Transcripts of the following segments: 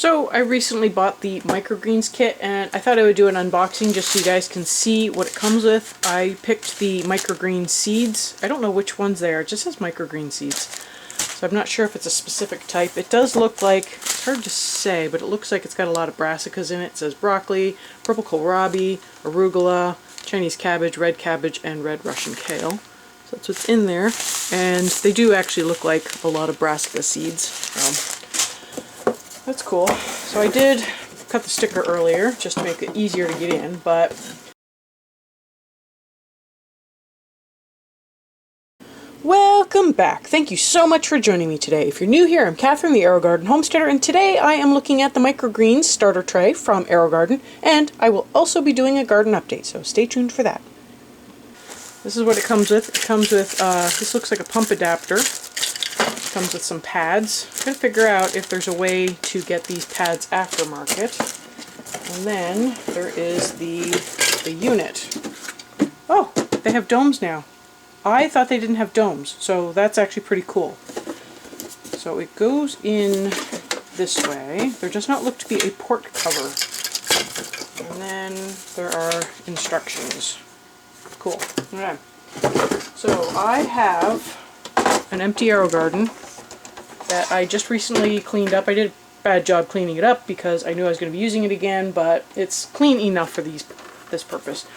So I recently bought the microgreens kit and I thought I would do an unboxing just so you guys can see what it comes with. I picked the microgreen seeds. I don't know which ones they are. It just says microgreen seeds. So I'm not sure if it's a specific type. It does look like, it's hard to say, but it looks like it's got a lot of brassicas in it. It says broccoli, purple kohlrabi, arugula, Chinese cabbage, and red Russian kale. So that's what's in there. And they do actually look like a lot of brassica seeds. That's cool. So I did cut the sticker earlier just to make it easier to get in, but welcome back. Thank you so much for joining me today. If you're new here, I'm Kathryn, the Aerogarden Homesteader, and today I am looking at the microgreens starter tray from Aerogarden, and I will also be doing a garden update, so stay tuned for that. This is what it comes with. It comes with, this looks like a pump adapter. It comes with some pads. I'm going to figure out if there's a way to get these pads aftermarket. And then there is the unit. Oh, they have domes now. I thought they didn't have domes, so that's actually pretty cool. So it goes in this way. There does not look to be a port cover. And then there are instructions. Cool. Okay. So I have an empty Aerogarden that I just recently cleaned up. I did a bad job cleaning it up because I knew I was going to be using it again, but it's clean enough for this purpose.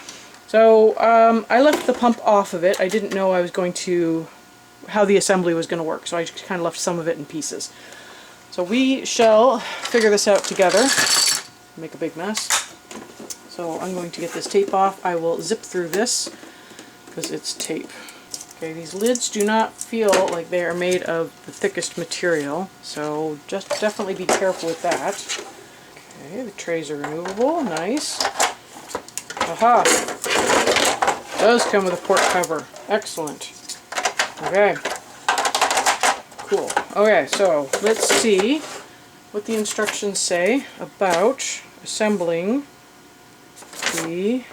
So I left the pump off of it. I didn't know I was going to, how the assembly was going to work, so I just kind of left some of it in pieces. So we shall figure this out together. Make a big mess. So I'm going to get this tape off. I will zip through this because it's tape. Okay, these lids do not feel like they are made of the thickest material, so just definitely be careful with that. Okay, the trays are removable. Nice. Aha! It does come with a port cover. Excellent. Okay. Cool. Okay, so let's see what the instructions say about assembling the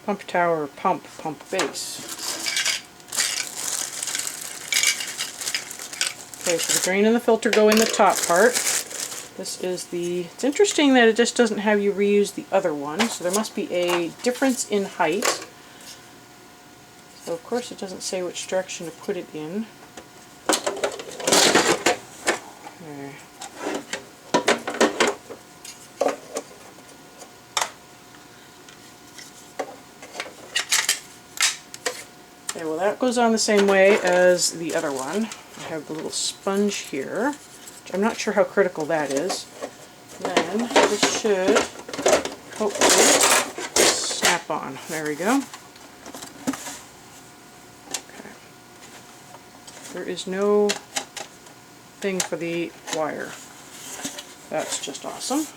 pump tower, pump base. Okay, so the drain and the filter go in the top part. This is it's interesting that it just doesn't have you reuse the other one, so there must be a difference in height. So of course it doesn't say which direction to put it in. Okay. Okay, well that goes on the same way as the other one. I have the little sponge here, which I'm not sure how critical that is. Then this should hopefully snap on. There we go. Okay. There is no thing for the wire. That's just awesome.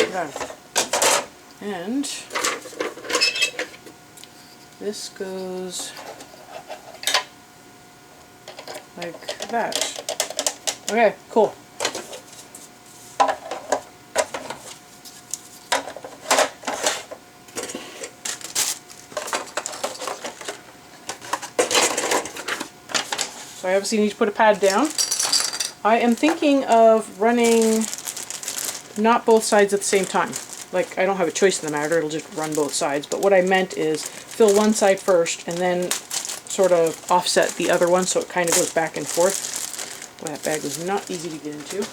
Okay. And this goes like that. Okay, cool. So I obviously need to put a pad down. I am thinking of running not both sides at the same time. Like, I don't have a choice in the matter, it'll just run both sides. But what I meant is fill one side first and then sort of offset the other one so it kind of goes back and forth. Boy, that bag was not easy to get into.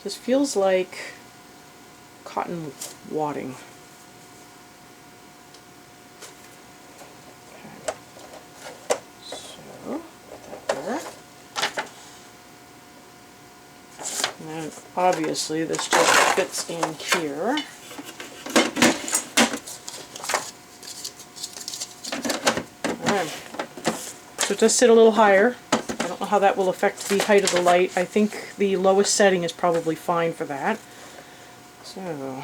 This feels like cotton wadding. Okay. So, put that there. And then obviously this just fits in here. So it does sit a little higher. I don't know how that will affect the height of the light. I think the lowest setting is probably fine for that. So,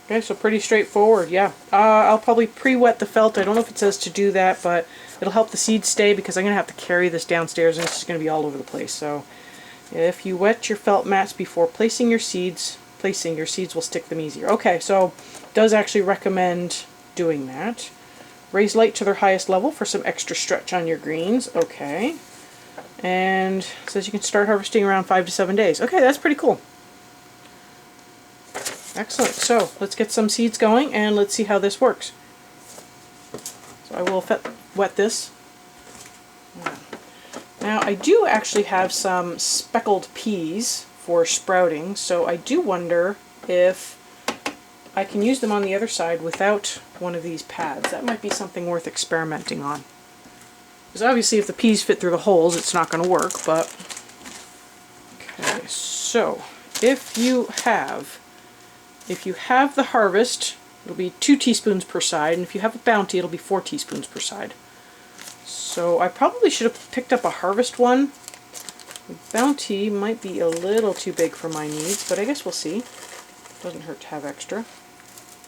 okay, so pretty straightforward, yeah. I'll probably pre-wet the felt. I don't know if it says to do that, but it'll help the seeds stay because I'm going to have to carry this downstairs and it's just going to be all over the place. So if you wet your felt mats before placing your seeds will stick them easier. Okay, so it does actually recommend doing that. Raise light to their highest level for some extra stretch on your greens. Okay. And it says you can start harvesting around 5 to 7 days. Okay, that's pretty cool. Excellent. So let's get some seeds going and let's see how this works. So I will wet this. Now I do actually have some speckled peas for sprouting, so I do wonder if I can use them on the other side without one of these pads. That might be something worth experimenting on. Because obviously if the peas fit through the holes, it's not going to work, but... Okay, so if you have the harvest, it'll be 2 teaspoons per side, and if you have a bounty, it'll be 4 teaspoons per side. So I probably should have picked up a harvest one. The bounty might be a little too big for my needs, but I guess we'll see. Doesn't hurt to have extra.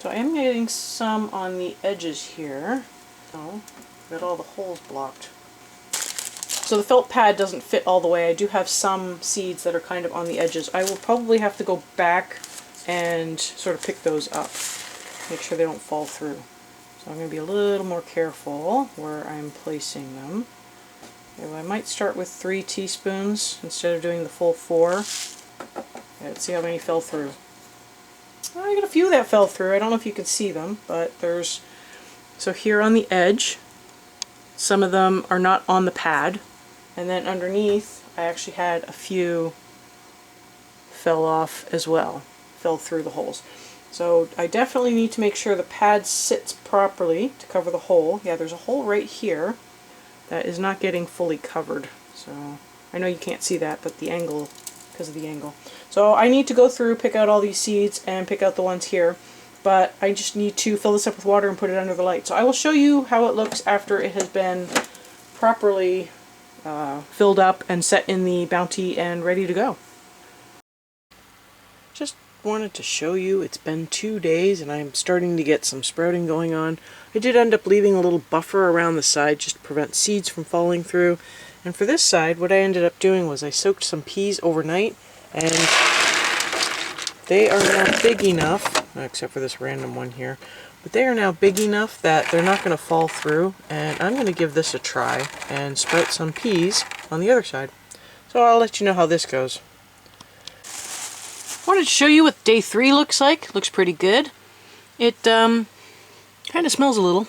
So I am getting some on the edges here. Oh, got all the holes blocked. So the felt pad doesn't fit all the way. I do have some seeds that are kind of on the edges. I will probably have to go back and sort of pick those up. Make sure they don't fall through. So I'm going to be a little more careful where I'm placing them. Okay, well, I might start with 3 teaspoons instead of doing the full 4. Okay, let's see how many fell through. Well, I got a few that fell through. I don't know if you can see them, but there's... So here on the edge, some of them are not on the pad. And then underneath, I actually had a few fell off as well, fell through the holes. So I definitely need to make sure the pad sits properly to cover the hole. Yeah, there's a hole right here that is not getting fully covered. So I know you can't see that, but the angle, because of the angle. So I need to go through, pick out all these seeds, and pick out the ones here. But I just need to fill this up with water and put it under the light. So I will show you how it looks after it has been properly filled up and set in the bounty and ready to go. Just wanted to show you, it's been 2 days and I'm starting to get some sprouting going on. I did end up leaving a little buffer around the side just to prevent seeds from falling through. And for this side, what I ended up doing was I soaked some peas overnight, and they are now big enough, except for this random one here, but they are now big enough that they're not going to fall through, and I'm going to give this a try and sprout some peas on the other side. So I'll let you know how this goes. Wanted to show you what day 3 looks like. Looks pretty good. It kind of smells a little.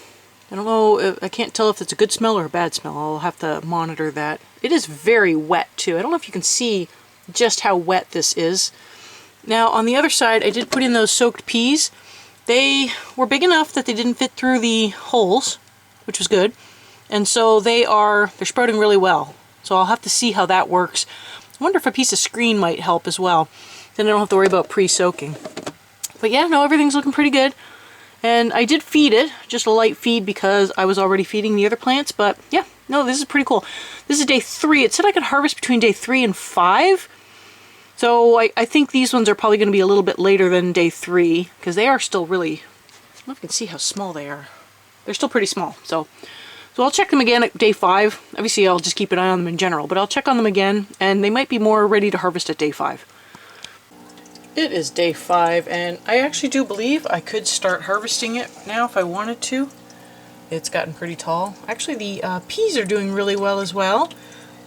I don't know, I can't tell if it's a good smell or a bad smell. I'll have to monitor that. It is very wet too. I don't know if you can see just how wet this is. Now on the other side, I did put in those soaked peas. They were big enough that they didn't fit through the holes, which was good. And so they're sprouting really well. So I'll have to see how that works. I wonder if a piece of screen might help as well. Then I don't have to worry about pre-soaking. But yeah, no, everything's looking pretty good. And I did feed it, just a light feed because I was already feeding the other plants. But yeah, no, this is pretty cool. This is day 3. It said I could harvest between day 3 and 5. So I think these ones are probably going to be a little bit later than day 3 because they are still really, I don't know if you can see how small they are. They're still pretty small. So I'll check them again at day 5. Obviously I'll just keep an eye on them in general, but I'll check on them again and they might be more ready to harvest at day 5. It is day 5 and I actually do believe I could start harvesting it now if I wanted to. It's gotten pretty tall. Actually the peas are doing really well as well.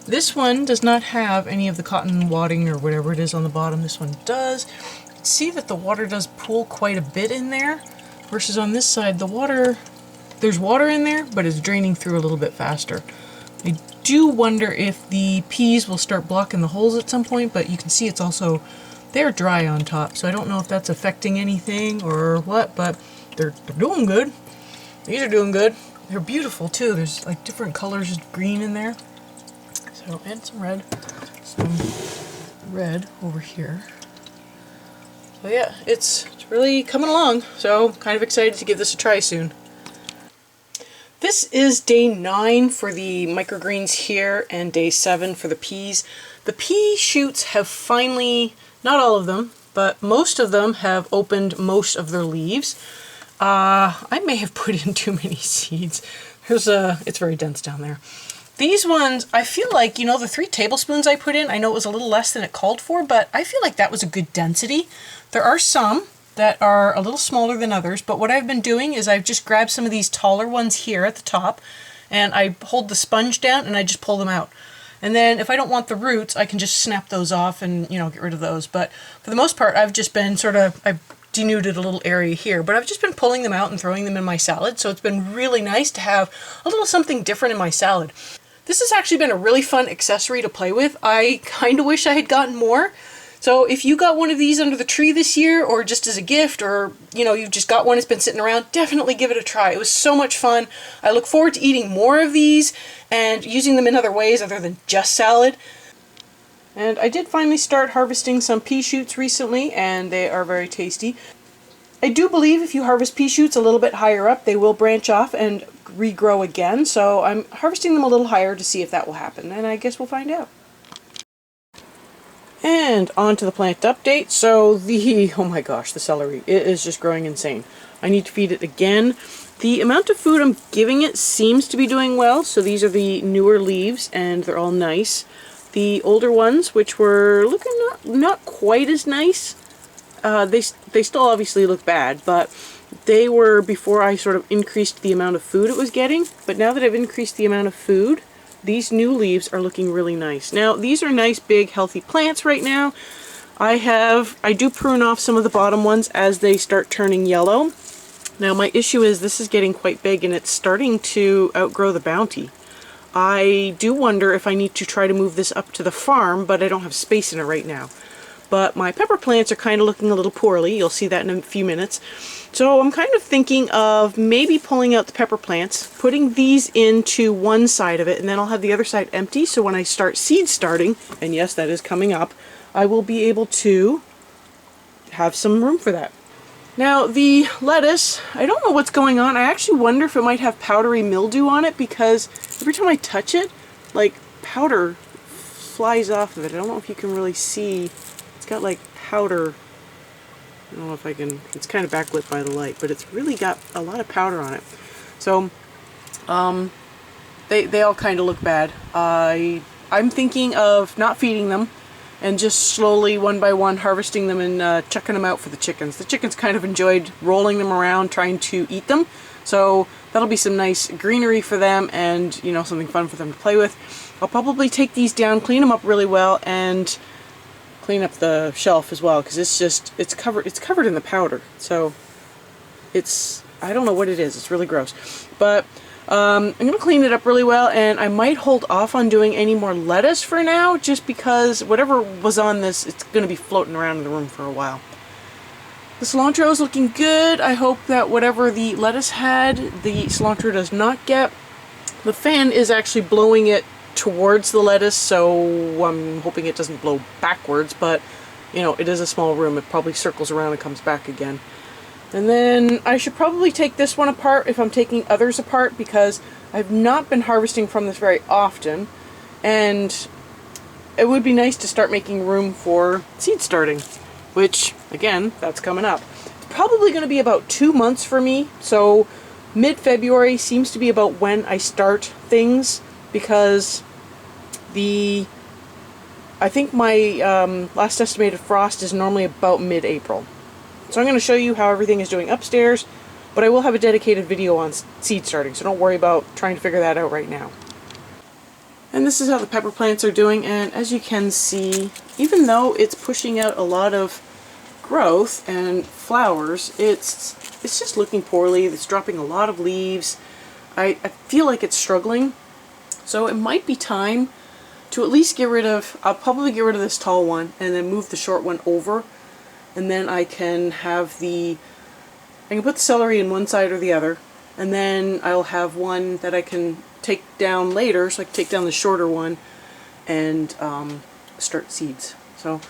This one does not have any of the cotton wadding or whatever it is on the bottom. This one does. You can see that the water does pool quite a bit in there, versus on this side the water, there's water in there, but it's draining through a little bit faster. I do wonder if the peas will start blocking the holes at some point, but you can see it's also, they're dry on top, so I don't know if that's affecting anything or what, but they're doing good. These are doing good. They're beautiful too. There's like different colors of green in there. So, and some red over here. So yeah, it's really coming along. So kind of excited to give this a try soon. This is day 9 for the microgreens here and day 7 for the peas. The pea shoots have finally, not all of them, but most of them have opened most of their leaves. I may have put in too many seeds. It's very dense down there. These ones, I feel like, you know, the 3 tablespoons I put in, I know it was a little less than it called for, but I feel like that was a good density. There are some that are a little smaller than others, but what I've been doing is I've just grabbed some of these taller ones here at the top, and I hold the sponge down and I just pull them out. And then if I don't want the roots, I can just snap those off and, get rid of those. But for the most part, I've just been I denuded a little area here, but I've just been pulling them out and throwing them in my salad. So it's been really nice to have a little something different in my salad. This has actually been a really fun accessory to play with. I kind of wish I had gotten more. So if you got one of these under the tree this year, or just as a gift, or you just got one, it's been sitting around, definitely give it a try. It was so much fun. I look forward to eating more of these and using them in other ways other than just salad. And I did finally start harvesting some pea shoots recently, and they are very tasty. I do believe if you harvest pea shoots a little bit higher up, they will branch off and regrow again. So I'm harvesting them a little higher to see if that will happen, and I guess we'll find out. And on to the plant update. So oh my gosh, the celery, it is just growing insane. I need to feed it again. The amount of food I'm giving it seems to be doing well. So these are the newer leaves, and they're all nice. The older ones, which were looking not quite as nice, they still obviously look bad, but they were before I sort of increased the amount of food it was getting. But now that I've increased the amount of food, these new leaves are looking really nice. Now, these are nice, big, healthy plants right now. I do prune off some of the bottom ones as they start turning yellow. Now, my issue is this is getting quite big and it's starting to outgrow the bounty. I do wonder if I need to try to move this up to the farm, but I don't have space in it right now. But my pepper plants are kind of looking a little poorly. You'll see that in a few minutes. So I'm kind of thinking of maybe pulling out the pepper plants, putting these into one side of it, and then I'll have the other side empty, so when I start seed starting, and yes, that is coming up, I will be able to have some room for that. Now, the lettuce, I don't know what's going on. I actually wonder if it might have powdery mildew on it, because every time I touch it, like, powder flies off of it. I don't know if you can really see. It's got like powder. I don't know if I can, it's kind of backlit by the light, but it's really got a lot of powder on it. So, they all kind of look bad. I'm thinking of not feeding them and just slowly, one by one, harvesting them and chucking them out for the chickens. The chickens kind of enjoyed rolling them around, trying to eat them. So that'll be some nice greenery for them and, something fun for them to play with. I'll probably take these down, clean them up really well, and clean up the shelf as well, because it's covered in the powder. So I don't know what it is. It's really gross. But I'm going to clean it up really well, and I might hold off on doing any more lettuce for now, just because whatever was on this, it's going to be floating around in the room for a while. The cilantro is looking good. I hope that whatever the lettuce had, the cilantro does not get. The fan is actually blowing it towards the lettuce, so I'm hoping it doesn't blow backwards, but it is a small room. It probably circles around and comes back again. And then I should probably take this one apart if I'm taking others apart, because I've not been harvesting from this very often, and it would be nice to start making room for seed starting, which, again, that's coming up. It's probably going to be about 2 months for me, so mid-February seems to be about when I start things, because I think my last estimated frost is normally about mid-April. So I'm going to show you how everything is doing upstairs, but I will have a dedicated video on seed starting, so don't worry about trying to figure that out right now. And this is how the pepper plants are doing, and as you can see, even though it's pushing out a lot of growth and flowers, it's just looking poorly. It's dropping a lot of leaves. I feel like it's struggling, so it might be time to at least I'll probably get rid of this tall one and then move the short one over, and then I can put the celery in one side or the other, and then I'll have one that I can take down later, so I can take down the shorter one and start seeds. So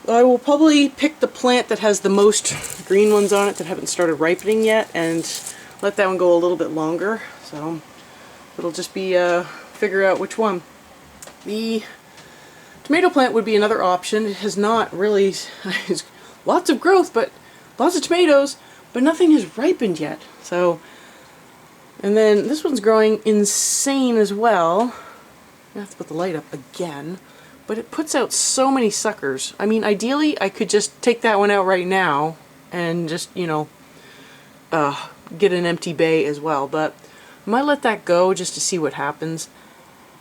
I will probably pick the plant that has the most green ones on it that haven't started ripening yet and let that one go a little bit longer. So it'll just be figure out which one. The tomato plant would be another option. It has not really, lots of growth, but lots of tomatoes, but nothing has ripened yet. So, and then this one's growing insane as well. I have to put the light up again, but it puts out so many suckers. I mean, ideally, I could just take that one out right now and just, get an empty bay as well, but I might let that go just to see what happens.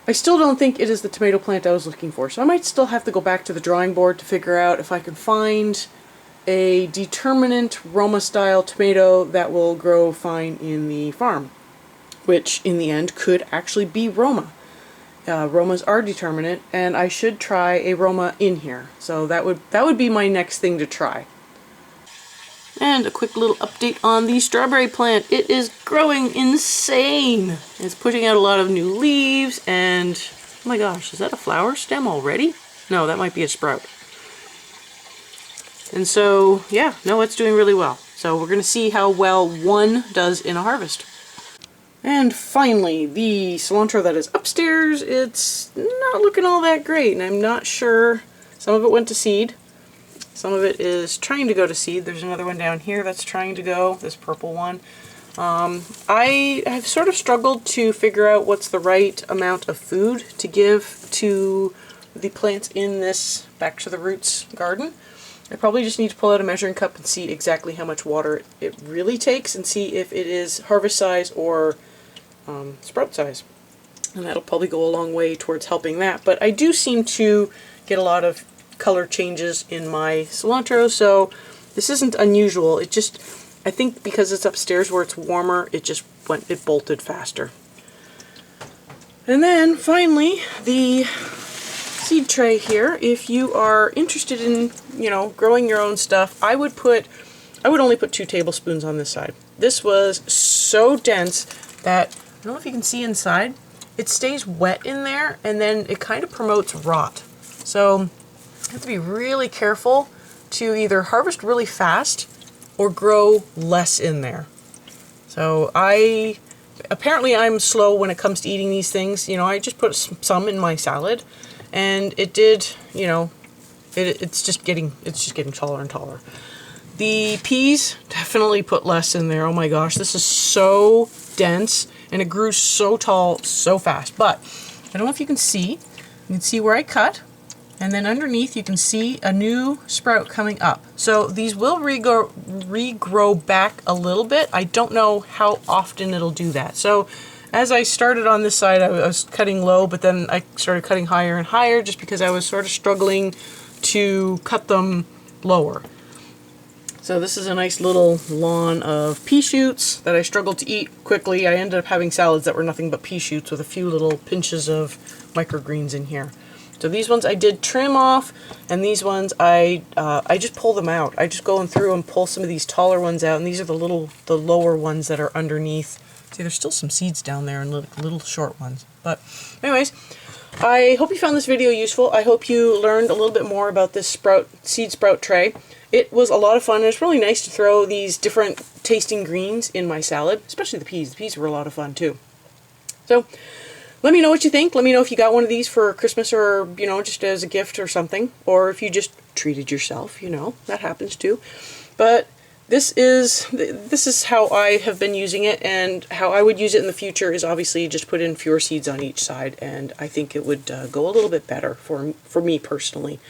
I still don't think it is the tomato plant I was looking for, so I might still have to go back to the drawing board to figure out if I can find a determinate Roma-style tomato that will grow fine in the farm, which in the end could actually be Roma. Romas are determinate, and I should try a Roma in here, so that would be my next thing to try. And a quick little update on the strawberry plant. It is growing insane. It's putting out a lot of new leaves, and oh my gosh, is that a flower stem already? No, that might be a sprout. And so, yeah, no, it's doing really well. So we're going to see how well one does in a harvest. And finally, the cilantro that is upstairs, it's not looking all that great, and I'm not sure. Some of it went to seed. Some of it is trying to go to seed. There's another one down here that's trying to go, this purple one. I have sort of struggled to figure out what's the right amount of food to give to the plants in this Back to the Roots garden. I probably just need to pull out a measuring cup and see exactly how much water it really takes and see if it is harvest size or sprout size. And that'll probably go a long way towards helping that. But I do seem to get a lot of color changes in my cilantro, so this isn't unusual. It just, I think because it's upstairs where it's warmer, it bolted faster. And then finally, the seed tray here. If you are interested in, growing your own stuff, I would only put 2 tablespoons on this side. This was so dense that, I don't know if you can see inside, it stays wet in there, and then it kind of promotes rot. So you have to be really careful to either harvest really fast or grow less in there. So apparently I'm slow when it comes to eating these things. I just put some in my salad, and it did, it's just getting taller and taller. The peas, definitely put less in there. Oh my gosh, this is so dense, and it grew so tall so fast. But I don't know if you can see. You can see where I cut. And then underneath you can see a new sprout coming up. So these will regrow back a little bit. I don't know how often it'll do that. So as I started on this side, I was cutting low, but then I started cutting higher and higher just because I was sort of struggling to cut them lower. So this is a nice little lawn of pea shoots that I struggled to eat quickly. I ended up having salads that were nothing but pea shoots with a few little pinches of microgreens in here. So these ones I did trim off, and these ones I just pull them out. I just go through and pull some of these taller ones out, and these are the lower ones that are underneath. See, there's still some seeds down there and little short ones. But anyways, I hope you found this video useful. I hope you learned a little bit more about this seed sprout tray. It was a lot of fun, and it's really nice to throw these different tasting greens in my salad, especially the peas. The peas were a lot of fun too. So let me know what you think. Let me know if you got one of these for Christmas or, just as a gift or something. Or if you just treated yourself, that happens too. But this is how I have been using it, and how I would use it in the future is obviously just put in fewer seeds on each side, and I think it would go a little bit better for me personally.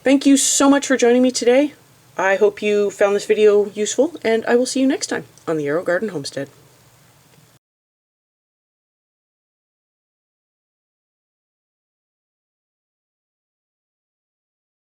Thank you so much for joining me today. I hope you found this video useful, and I will see you next time on the Aerogarden Homestead.